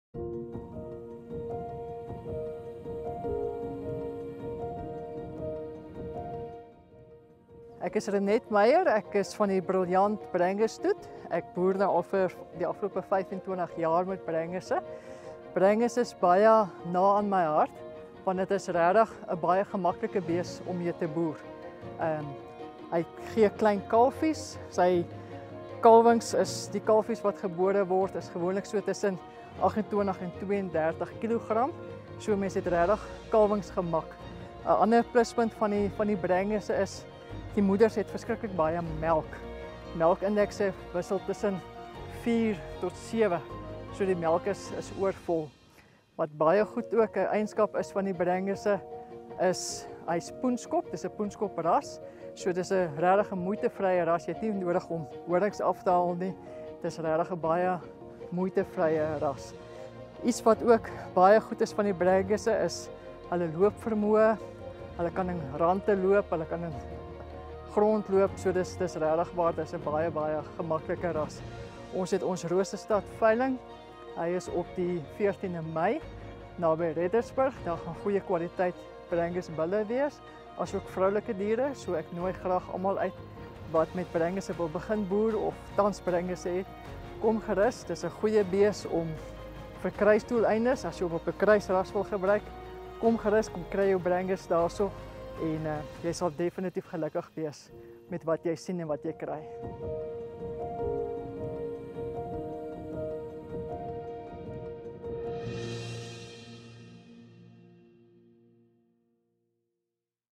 Ek is Renet Meyer, ek is van die Briljant Brengerstoet. Ek boer nou al vir die afgelope 25 jaar met brengesse. Brenges is baie na aan my hart, want dit is regtig 'n baie gemaklike bees om mee te boer. Hy gee klein kalfies. Sy kalwings is die kalfies wat gebore word is gewoonlik so tussen 28 en 32 kg. So mense het regtig kalwingsgemak. 'n Ander pluspunt van die brengesse is die moeders het verskriklik baie melk. Melkindekse wissel tussen 4 tot 7. So die melk is oorvol. Wat baie goed ook 'n eienskap is van die brengesse is hy poenskop. Dis 'n poenskop ras. So dis 'n regtig moeitevrye ras. Jy het nie nodig om horings af te haal nie. Dis regtig 'n baie moeitevrye ras. Iets wat ook baie goed is van die brengesse is hulle loopvermoë. Hulle kan in rande loop, hulle kan in grond loop, so dis regtig waar, dis 'n baie gemaklike ras. Ons het ons Rosestad veiling. Hy is op die 14de Mei naby Reddersburg. Daar gaan goeie kwaliteit Brenges bulle wees, asook vroulike diere, so ek nooi graag almal uit wat met brengesse wil begin boer of tans brengesse het. Kom gerus, dis 'n goeie bees om vir kruisdoeleindes, as jy hom op 'n kruisras wil gebruik. Kom gerus, kom kry jou brenges daarso en jy sal definitief gelukkig wees met wat jy sien en wat jy kry.